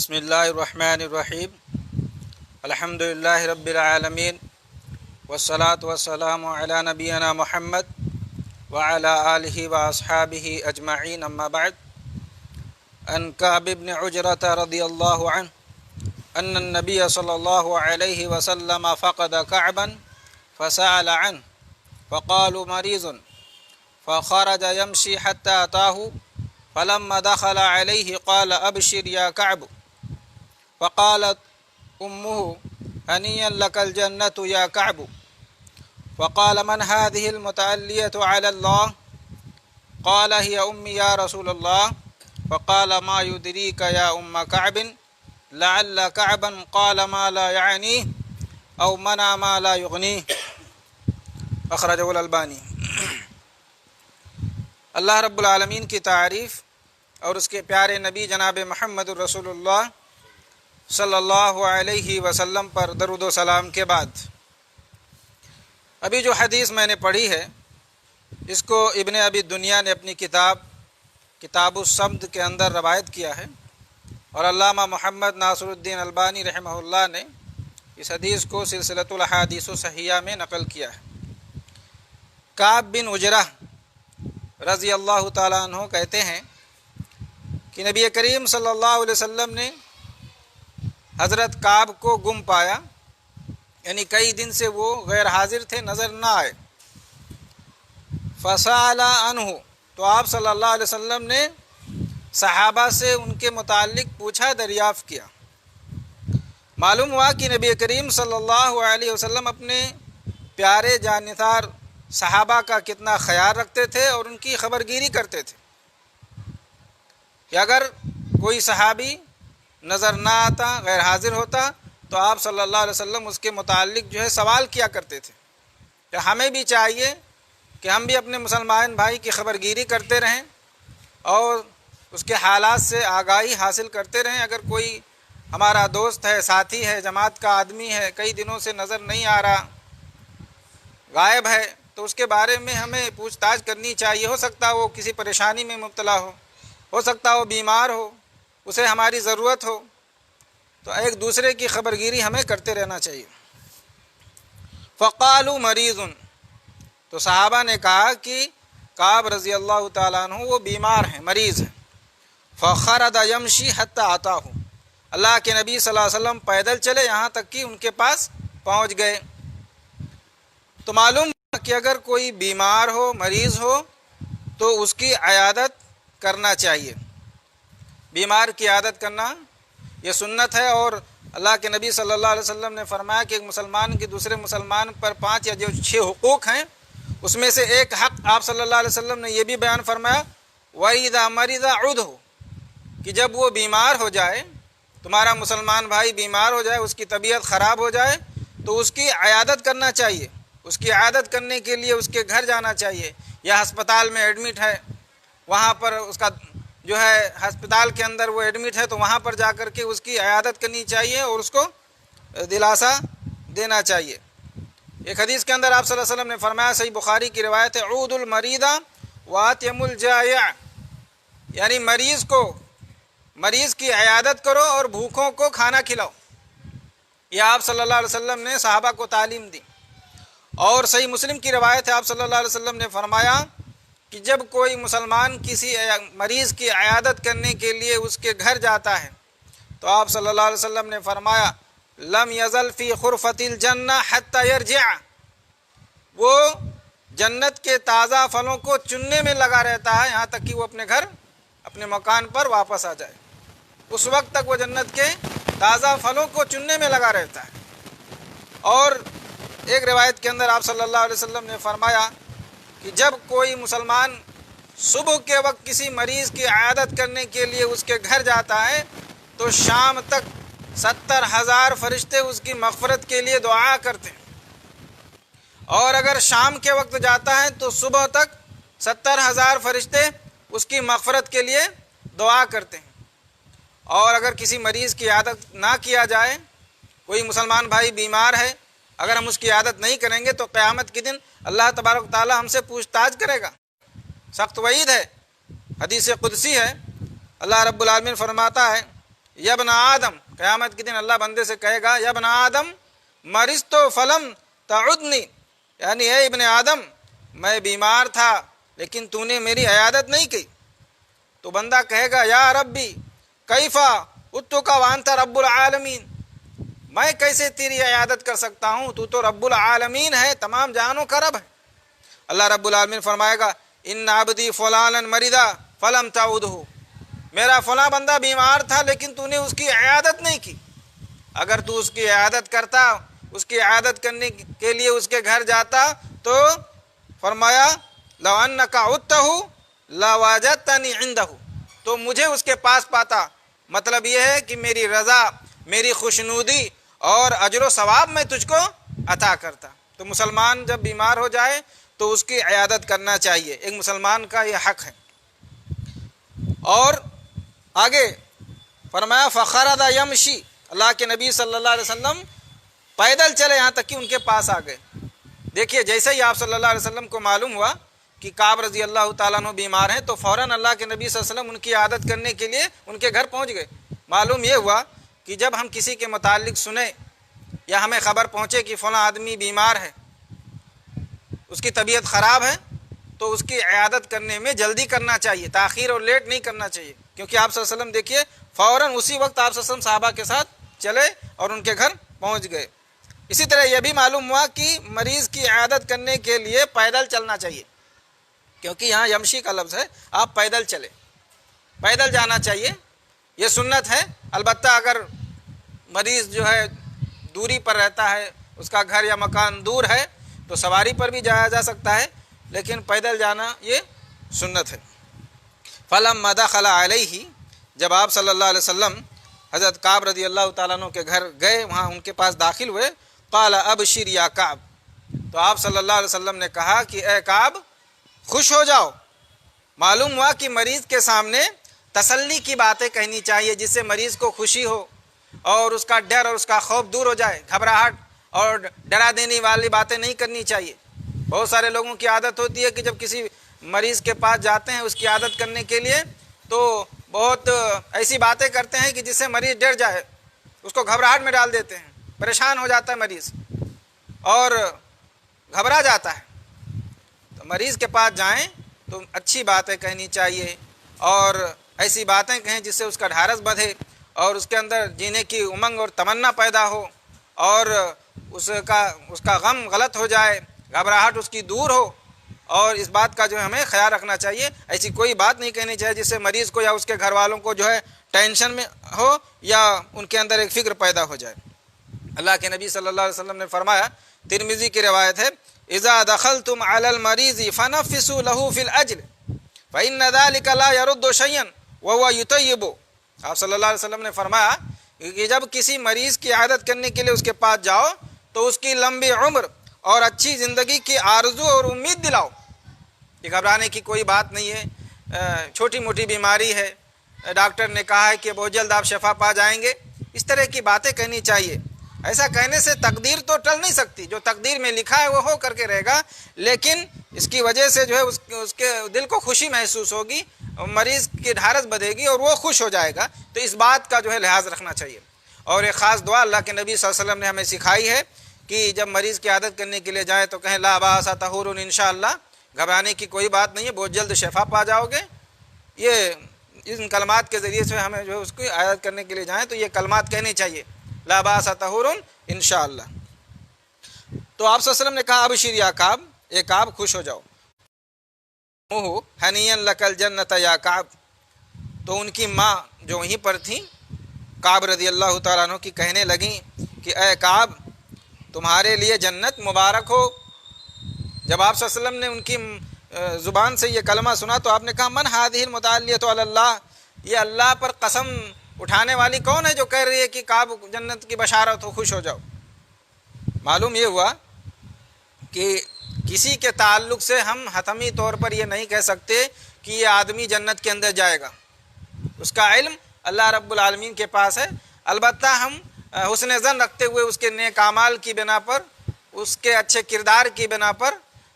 بسم اللہ الرحمن الرحیم الحمد للہ رب العالمین والصلاة والسلام علی نبینا محمد وعلی آلہ واصحابہ اجمعین اما بعد ان کعب بن عجرۃ رضی اللہ عنہ ان النبی صلی اللہ علیہ وسلم فقد کعبا فسأل عنه فقالوا مریض فخرج يمشي حتى أتاه فلما دخل عليه قال أبشر يا كعب فقالت أمه هنيئا لك الجنة يا كعب فقال من هذه المتألية على الله قال هي أمي يا رسول الله فقال ما يدريك يا أم كعب لعل كعبا قال ما لا يعنيه أو منع ما لا يغنيه أخرجه الألباني۔ اللہ رب العالمین کی تعریف اور اس کے پیارے نبی جناب محمد الرسول اللہ صلی اللہ علیہ وسلم پر درود و سلام کے بعد ابھی جو حدیث میں نے پڑھی ہے اس کو ابن ابی دنیا نے اپنی کتاب الصمد کے اندر روایت کیا ہے، اور علامہ محمد ناصر الدین البانی رحمہ اللہ نے اس حدیث کو سلسلۃ الاحادیث الصحیحہ میں نقل کیا ہے۔ کعب بن عجرہ رضی اللہ تعالیٰ عنہ کہتے ہیں کہ نبی کریم صلی اللہ علیہ وسلم نے حضرت کعب کو گم پایا، یعنی کئی دن سے وہ غیر حاضر تھے، نظر نہ آئے۔ فسأل عنہ، تو آپ صلی اللہ علیہ وسلم نے صحابہ سے ان کے متعلق پوچھا، دریافت کیا۔ معلوم ہوا کہ نبی کریم صلی اللہ علیہ وسلم اپنے پیارے جانثار صحابہ کا کتنا خیال رکھتے تھے اور ان کی خبرگیری کرتے تھے کہ اگر کوئی صحابی نظر نہ آتا، غیر حاضر ہوتا، تو آپ صلی اللہ علیہ وسلم اس کے متعلق جو ہے سوال کیا کرتے تھے کہ ہمیں بھی چاہیے کہ ہم بھی اپنے مسلمان بھائی کی خبرگیری کرتے رہیں اور اس کے حالات سے آگاہی حاصل کرتے رہیں۔ اگر کوئی ہمارا دوست ہے، ساتھی ہے، جماعت کا آدمی ہے، کئی دنوں سے نظر نہیں آ رہا، غائب ہے، تو اس کے بارے میں ہمیں پوچھ تاچھ کرنی چاہیے۔ ہو سکتا ہے وہ کسی پریشانی میں مبتلا ہو سکتا ہے وہ بیمار ہو، اسے ہماری ضرورت ہو، تو ایک دوسرے کی خبرگیری ہمیں کرتے رہنا چاہیے۔ فقالوا مریض، تو صحابہ نے کہا کہ کعب رضی اللہ تعالیٰ عنہ وہ بیمار ہیں، مریض ہیں۔ فخرج یمشی حتی اتاہ، اللہ کے نبی صلی اللہ علیہ وسلم پیدل چلے یہاں تک کہ ان کے پاس پہنچ گئے۔ تو معلوم کہ اگر کوئی بیمار ہو، مریض ہو، تو اس کی عیادت کرنا چاہیے۔ بیمار کی عیادت کرنا یہ سنت ہے، اور اللہ کے نبی صلی اللہ علیہ وسلم نے فرمایا کہ ایک مسلمان کی دوسرے مسلمان پر 5 یا جو 6 حقوق ہیں اس میں سے ایک حق آپ صلی اللہ علیہ وسلم نے یہ بھی بیان فرمایا وَإِذَا مَرِضَ عُدْهُ، کہ جب وہ بیمار ہو جائے، تمہارا مسلمان بھائی بیمار ہو جائے، اس کی طبیعت خراب ہو جائے، تو اس کی عیادت کرنا چاہیے۔ اس کی عیادت کرنے کے لیے اس کے گھر جانا چاہیے، یا ہسپتال میں ایڈمٹ ہے، وہاں پر اس کا جو ہے ہسپتال کے اندر وہ ایڈمٹ ہے، تو وہاں پر جا کر کے اس کی عیادت کرنی چاہیے اور اس کو دلاسا دینا چاہیے۔ ایک حدیث کے اندر آپ صلی اللہ علیہ وسلم نے فرمایا، صحیح بخاری کی روایت ہے، عود المریض واتم الجائع، یعنی مریض کی عیادت کرو اور بھوکوں کو کھانا کھلاؤ۔ یہ آپ صلی اللہ علیہ وسلم نے صحابہ کو تعلیم دی۔ اور صحیح مسلم کی روایت ہے، آپ صلی اللہ علیہ وسلم نے فرمایا کہ جب کوئی مسلمان کسی مریض کی عیادت کرنے کے لیے اس کے گھر جاتا ہے، تو آپ صلی اللہ علیہ وسلم نے فرمایا لم یزل فی خرفۃ الجنہ حتی یرجع، وہ جنت کے تازہ پھلوں کو چننے میں لگا رہتا ہے یہاں تک کہ وہ اپنے گھر، اپنے مکان پر واپس آ جائے۔ اس وقت تک وہ جنت کے تازہ پھلوں کو چننے میں لگا رہتا ہے۔ اور ایک روایت کے اندر آپ صلی اللہ علیہ وسلم نے فرمایا کہ جب کوئی مسلمان صبح کے وقت کسی مریض کی عیادت کرنے کے لیے اس کے گھر جاتا ہے، تو شام تک 70,000 فرشتے اس کی مغفرت کے لیے دعا کرتے ہیں، اور اگر شام کے وقت جاتا ہے تو صبح تک 70,000 فرشتے اس کی مغفرت کے لیے دعا کرتے ہیں۔ اور اگر کسی مریض کی عیادت نہ کیا جائے، کوئی مسلمان بھائی بیمار ہے، اگر ہم اس کی عیادت نہیں کریں گے تو قیامت کے دن اللہ تبارک و تعالی ہم سے پوچھ تاچھ کرے گا۔ سخت وعید ہے، حدیث قدسی ہے، اللہ رب العالمین فرماتا ہے یا ابن آدم، قیامت کے دن اللہ بندے سے کہے گا یا ابن آدم مرضت فلم تعدنی، یعنی اے ابن آدم میں بیمار تھا لیکن تو نے میری عیادت نہیں کی. تو بندہ کہے گا یا ربی کیفا اتک وانت رب العالمین، میں کیسے تیری عیادت کر سکتا ہوں، تو تو رب العالمین ہے، تمام جہانوں کا رب ہے. اللہ رب العالمین فرمائے گا ان عبدی فلانا مرضا فلم تعودہ، میرا فلاں بندہ بیمار تھا لیکن تو نے اس کی عیادت نہیں کی. اگر تو اس کی عیادت کرتا، اس کی عیادت کرنے کے لیے اس کے گھر جاتا تو فرمایا لو انک عدتہ لوجدتنی عندہ، تو مجھے اس کے پاس پاتا. مطلب یہ ہے کہ میری رضا، میری خوشنودی اور اجر و ثواب میں تجھ کو عطا کرتا. تو مسلمان جب بیمار ہو جائے تو اس کی عیادت کرنا چاہیے، ایک مسلمان کا یہ حق ہے. اور آگے فرمایا فخرج یمشی، اللہ کے نبی صلی اللہ علیہ وسلم پیدل چلے یہاں تک کہ ان کے پاس آ گئے. دیکھیے جیسے ہی آپ صلی اللہ علیہ وسلم کو معلوم ہوا کہ کعب رضی اللہ تعالیٰ عنہ بیمار ہیں تو فوراً اللہ کے نبی صلی اللہ علیہ وسلم ان کی عیادت کرنے کے لیے ان کے گھر پہنچ گئے. معلوم یہ ہوا کہ جب ہم کسی کے متعلق سنیں یا ہمیں خبر پہنچے کہ فلاں آدمی بیمار ہے، اس کی طبیعت خراب ہے، تو اس کی عیادت کرنے میں جلدی کرنا چاہیے، تاخیر اور لیٹ نہیں کرنا چاہیے. کیونکہ آپ صلی اللہ علیہ وسلم دیکھیے فوراً اسی وقت آپ صلی اللہ علیہ وسلم صحابہ کے ساتھ چلے اور ان کے گھر پہنچ گئے. اسی طرح یہ بھی معلوم ہوا کہ مریض کی عیادت کرنے کے لیے پیدل چلنا چاہیے، کیونکہ یہاں یمشی کا لفظ ہے، آپ پیدل چلے، پیدل جانا چاہیے، یہ سنت ہے. البتہ اگر مریض جو ہے دوری پر رہتا ہے، اس کا گھر یا مکان دور ہے تو سواری پر بھی جایا جا سکتا ہے، لیکن پیدل جانا یہ سنت ہے. فلما دخل علیہ، جب آپ صلی اللہ علیہ وسلم حضرت کعب رضی اللہ تعالیٰ عنہ کے گھر گئے، وہاں ان کے پاس داخل ہوئے، قال ابشر یا کعب، تو آپ صلی اللہ علیہ وسلم نے کہا کہ اے کعب خوش ہو جاؤ. معلوم ہوا کہ مریض کے سامنے تسلی کی باتیں کہنی چاہیے جس سے مریض کو خوشی ہو اور اس کا ڈر اور اس کا خوف دور ہو جائے. گھبراہٹ اور ڈرا دینے والی باتیں نہیں کرنی چاہیے. بہت سارے لوگوں کی عادت ہوتی ہے کہ جب کسی مریض کے پاس جاتے ہیں اس کی عادت کرنے کے لیے تو بہت ایسی باتیں کرتے ہیں کہ جس سے مریض ڈر جائے، اس کو گھبراہٹ میں ڈال دیتے ہیں، پریشان ہو جاتا ہے مریض اور گھبرا جاتا ہے. تو مریض کے پاس جائیں تو اچھی باتیں کہنی چاہیے اور ایسی باتیں کہیں جس سے اس کا ڈھارس بڑھے اور اس کے اندر جینے کی امنگ اور تمنا پیدا ہو اور اس کا غم غلط ہو جائے، گھبراہٹ اس کی دور ہو. اور اس بات کا جو ہے ہمیں خیال رکھنا چاہیے، ایسی کوئی بات نہیں کہنی چاہیے جس سے مریض کو یا اس کے گھر والوں کو جو ہے ٹینشن میں ہو یا ان کے اندر ایک فکر پیدا ہو جائے. اللہ کے نبی صلی اللہ علیہ وسلم نے فرمایا، ترمذی کی روایت ہے، اذا دخلتم علی المریض فنفسوا له فی الاجل فان ذلك لا يرد شيئا وهو يطيب. آپ صلی اللہ علیہ وسلم نے فرمایا کہ جب کسی مریض کی عیادت کرنے کے لیے اس کے پاس جاؤ تو اس کی لمبی عمر اور اچھی زندگی کی آرزو اور امید دلاؤ. یہ گھبرانے کی کوئی بات نہیں ہے، چھوٹی موٹی بیماری ہے، ڈاکٹر نے کہا ہے کہ بہت جلد آپ شفا پا جائیں گے، اس طرح کی باتیں کہنی چاہیے. ایسا کہنے سے تقدیر تو ٹل نہیں سکتی، جو تقدیر میں لکھا ہے وہ ہو کر کے رہے گا، لیکن اس کی وجہ سے جو ہے اس کے دل کو خوشی محسوس ہوگی، مریض کی ڈھارس بڑھے گی اور وہ خوش ہو جائے گا. تو اس بات کا جو ہے لحاظ رکھنا چاہیے. اور ایک خاص دعا اللہ کے نبی صلی اللہ علیہ وسلم نے ہمیں سکھائی ہے کہ جب مریض کی عیادت کرنے کے لیے جائیں تو کہیں لا باس طہور انشاءاللہ، گھبرانے کی کوئی بات نہیں ہے، بہت جلد شفا پا جاؤ گے. یہ ان کلمات کے ذریعے سے ہمیں جو ہے اس کی عیادت کرنے کے لیے جائیں تو یہ کلمات کہنے چاہیے، لا باس طہور انشاءاللہ. تو آپ صلی اللہ علیہ وسلم نے کہا ابشر یا کعب، اے کعب خوش ہو جاؤ. ہنیئا لک الجنت یا کعب، تو ان کی ماں جو وہیں پر تھیں کعب رضی اللہ تعالیٰ عنہ کی کہنے لگیں کہ اے کعب تمہارے لیے جنت مبارک ہو. جب آپ صلی اللہ علیہ وسلم نے ان کی زبان سے یہ کلمہ سنا تو آپ نے کہا من هذه المتعلیۃ علی اللہ، یہ اللہ پر قسم اٹھانے والی کون ہے جو کہہ رہی ہے کہ کعب جنت کی بشارت ہو، خوش ہو جاؤ. معلوم یہ ہوا کہ کسی کے تعلق سے ہم حتمی طور پر یہ نہیں کہہ سکتے کہ یہ آدمی جنت کے اندر جائے گا، اس کا علم اللہ رب العالمین کے پاس ہے. البتہ ہم حسن ظن رکھتے ہوئے اس کے نیک اعمال کی بنا پر، اس کے اچھے کردار کی بنا پر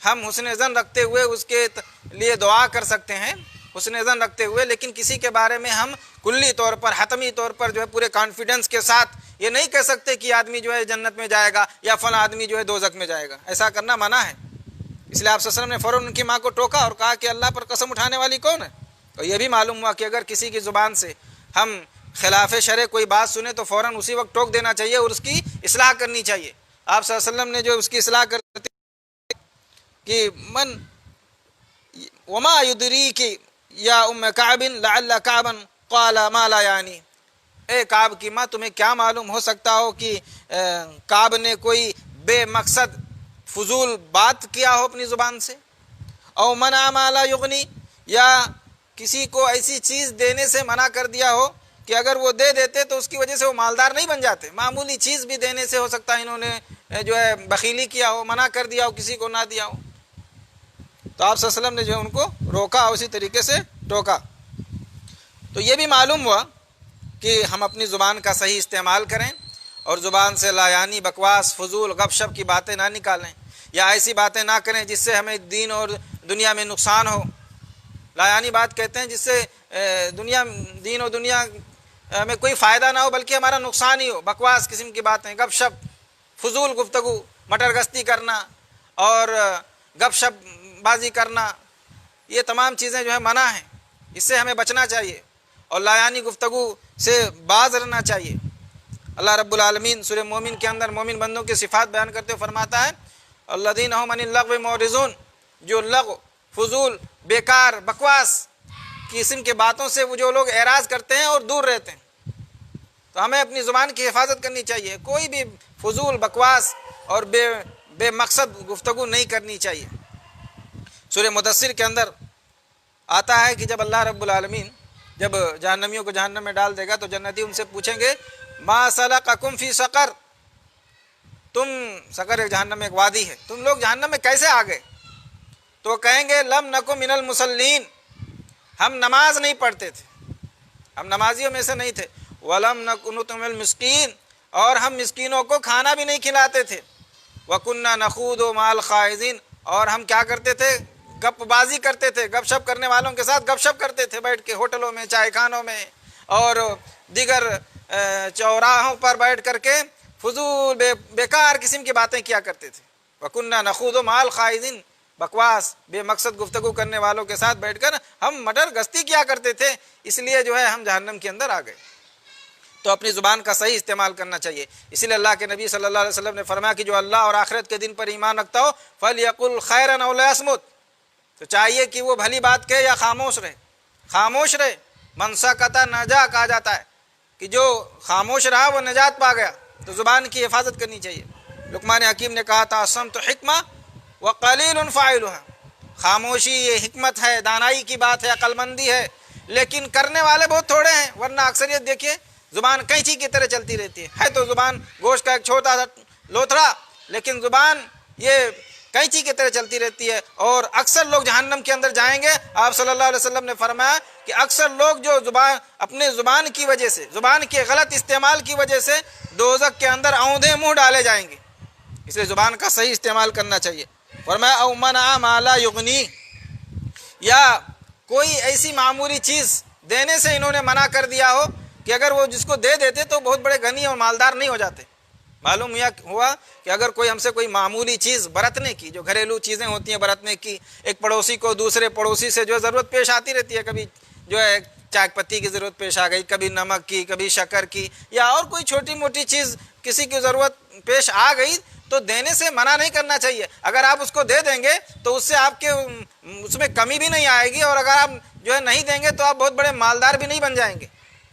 ہم حسن ظن رکھتے ہوئے اس کے لیے دعا کر سکتے ہیں حسن ظن رکھتے ہوئے، لیکن کسی کے بارے میں ہم کلی طور پر حتمی طور پر جو ہے پورے کانفیڈنس کے ساتھ یہ نہیں کہہ سکتے کہ آدمی جو ہے جنت میں جائے گا یا فلاں آدمی جو ہے دوزخ میں جائے گا، ایسا کرنا منع ہے۔ اس لیے آپ صلی اللہ علیہ وسلم نے فوراً ان کی ماں کو ٹوکا اور کہا کہ اللہ پر قسم اٹھانے والی کون ہے؟ اور یہ بھی معلوم ہوا کہ اگر کسی کی زبان سے ہم خلاف شرع کوئی بات سنیں تو فوراً اسی وقت ٹوک دینا چاہیے اور اس کی اصلاح کرنی چاہیے۔ آپ صلی اللہ علیہ وسلم نے جو اس کی اصلاح کرتے کہ من وما یدریک یا ام کعب لعل کعبا قال ما لا یعنی، اے کعب کی ماں تمہیں کیا معلوم ہو سکتا ہو کہ کعب نے کوئی بے مقصد فضول بات کیا ہو اپنی زبان سے، او منع ما لا یغنی، یا کسی کو ایسی چیز دینے سے منع کر دیا ہو کہ اگر وہ دے دیتے تو اس کی وجہ سے وہ مالدار نہیں بن جاتے، معمولی چیز بھی دینے سے ہو سکتا ہے انہوں نے جو ہے بخیلی کیا ہو، منع کر دیا ہو، کسی کو نہ دیا ہو۔ تو آپ صلی اللہ علیہ وسلم نے جو ہے ان کو روکا، اسی طریقے سے ٹوکا۔ تو یہ بھی معلوم ہوا کہ ہم اپنی زبان کا صحیح استعمال کریں اور زبان سے لایانی بکواس فضول گپ شپ کی باتیں نہ نکالیں، یا ایسی باتیں نہ کریں جس سے ہمیں دین اور دنیا میں نقصان ہو۔ لایانی بات کہتے ہیں جس سے دین اور دنیا میں کوئی فائدہ نہ ہو بلکہ ہمارا نقصان ہی ہو۔ بکواس قسم کی باتیں، گپ شپ، فضول گفتگو، مٹر گشتی کرنا اور گپ شپ بازی کرنا، یہ تمام چیزیں جو ہے منع ہیں، اس سے ہمیں بچنا چاہیے اور لایانی گفتگو سے باز رہنا چاہیے۔ اللہ رب العالمین سورہ مومن کے اندر مومن بندوں کی صفات بیان کرتے ہوئے فرماتا ہے الذین هم عن اللغو معرضون، جو لغو، فضول، بیکار، بکواس قسم کے باتوں سے وہ جو لوگ اعراض کرتے ہیں اور دور رہتے ہیں۔ تو ہمیں اپنی زبان کی حفاظت کرنی چاہیے، کوئی بھی فضول بکواس اور بے مقصد گفتگو نہیں کرنی چاہیے۔ سورہ مدثر کے اندر آتا ہے کہ جب اللہ رب العالمین جب جہنمیوں کو جہنم میں ڈال دے گا تو جنتی ان سے پوچھیں گے ما سلککم فی سقر، سقر ایک جہنم میں ایک وادی ہے، تم لوگ جہنم میں کیسے آ گئے؟ تو کہیں گے لم نکو من المصلین، ہم نماز نہیں پڑھتے تھے، ہم نمازیوں میں سے نہیں تھے، ولم نک نطعم المسکین، اور ہم مسکینوں کو کھانا بھی نہیں کھلاتے تھے، وکننا نخوض مع الخائضین، اور ہم کیا کرتے تھے؟ گپ بازی کرتے تھے، گپ شپ کرنے والوں کے ساتھ گپ شپ کرتے تھے بیٹھ کے ہوٹلوں میں، چائے خانوں میں اور دیگر چوراہوں پر بیٹھ کر کے فضول بیکار قسم کی باتیں کیا کرتے تھے۔ وَكُنَّا نَخُوضُ مَعَ الْخَائِضِينَ، بکواس بے مقصد گفتگو کرنے والوں کے ساتھ بیٹھ کر ہم مٹر گشتی کیا کرتے تھے، اس لیے جو ہے ہم جہنم کے اندر آ گئے۔ تو اپنی زبان کا صحیح استعمال کرنا چاہیے۔ اسی لیے اللہ کے نبی صلی اللہ علیہ وسلم نے فرمایا کہ جو اللہ اور آخرت کے دن پر ایمان رکھتا ہو فَلْيَقُلْ خَيْرًا أَوْ لِيَصْمُتْ، تو چاہیے کہ وہ بھلی بات کہے یا خاموش رہے، خاموش رہے۔ من سکت نجا، کہا جاتا ہے کہ جو خاموش رہا وہ نجات پا گیا۔ تو زبان کی حفاظت کرنی چاہیے۔ لقمان حکیم نے کہا تھا الصمت حکمہ وقلیل فاعلها، خاموشی یہ حکمت ہے، دانائی کی بات ہے، عقل مندی ہے، لیکن کرنے والے بہت تھوڑے ہیں، ورنہ اکثریت دیکھیے زبان کینچی کی طرح چلتی رہتی ہے تو زبان گوشت کا ایک چھوٹا سا لوتھڑا، لیکن زبان یہ کینچی کی طرح چلتی رہتی ہے، اور اکثر لوگ جہنم کے اندر جائیں گے۔ آپ صلی اللہ علیہ وسلم نے فرمایا کہ اکثر لوگ جو اپنے زبان کی وجہ سے، زبان کے غلط استعمال کی وجہ سے دوزخ کے اندر اوندھے منہ ڈالے جائیں گے، اس لیے زبان کا صحیح استعمال کرنا چاہیے۔ فرمایا او منع ما لا یغنی، یا کوئی ایسی معمولی چیز دینے سے انہوں نے منع کر دیا ہو کہ اگر وہ جس کو دے دیتے تو بہت بڑے غنی اور مالدار نہیں ہو جاتے۔ معلوم ہوا کہ اگر کوئی ہم سے کوئی معمولی چیز برتنے کی، جو گھریلو چیزیں ہوتی ہیں برتنے کی، ایک پڑوسی کو دوسرے پڑوسی سے جو ضرورت پیش آتی رہتی ہے، کبھی جو ہے چائے پتی کی ضرورت پیش آ گئی، کبھی نمک کی، کبھی شکر کی، یا اور کوئی چھوٹی موٹی چیز کسی کی ضرورت پیش آ گئی تو دینے سے منع نہیں کرنا چاہیے۔ اگر آپ اس کو دے دیں گے تو اس سے آپ کے اس میں کمی بھی نہیں آئے گی، اور اگر آپ جو ہے نہیں دیں گے تو آپ بہت بڑے مالدار بھی نہیں بن جائیں گے۔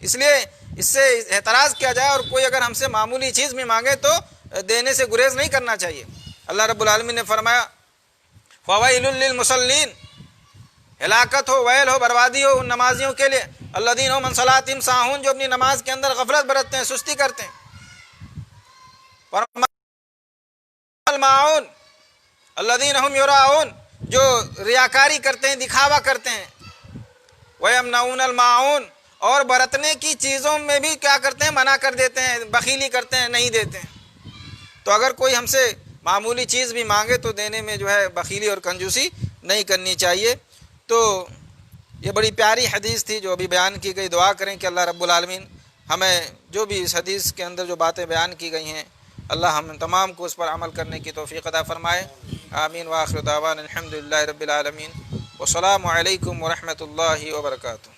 اس لیے اس سے اعتراض کیا جائے، اور کوئی اگر ہم سے معمولی چیز بھی مانگے تو دینے سے گریز نہیں کرنا چاہیے۔ اللہ رب العالمین نے فرمایا فَوَيْلٌ لِّلْمُصَلِّينَ، ہلاکت ہو، ویل ہو، بربادی ہو ان نمازیوں کے لیے، الذین هم عن صلاتهم ساہون، جو اپنی نماز کے اندر غفلت برتتے ہیں، سستی کرتے ہیں۔ الماعون الذین هم یراؤون، جو ریاکاری کرتے ہیں، دکھاوا کرتے ہیں۔ وَيَمْنَعُونَ الْمَاعُونَ، اور برتنے کی چیزوں میں بھی کیا کرتے ہیں؟ منع کر دیتے ہیں، بخیلی کرتے ہیں، نہیں دیتے ہیں۔ تو اگر کوئی ہم سے معمولی چیز بھی مانگے تو دینے میں جو ہے بخیلی اور کنجوسی نہیں کرنی چاہیے۔ تو یہ بڑی پیاری حدیث تھی جو ابھی بیان کی گئی. دعا کریں کہ اللہ رب العالمین ہمیں جو بھی اس حدیث کے اندر جو باتیں بیان کی گئی ہیں اللہ ہم تمام کو اس پر عمل کرنے کی توفیق عطا فرمائے. آمین. وآخر دعوانا الحمدللہ رب العالمین. والسلام علیکم ورحمۃ اللہ وبرکاتہ.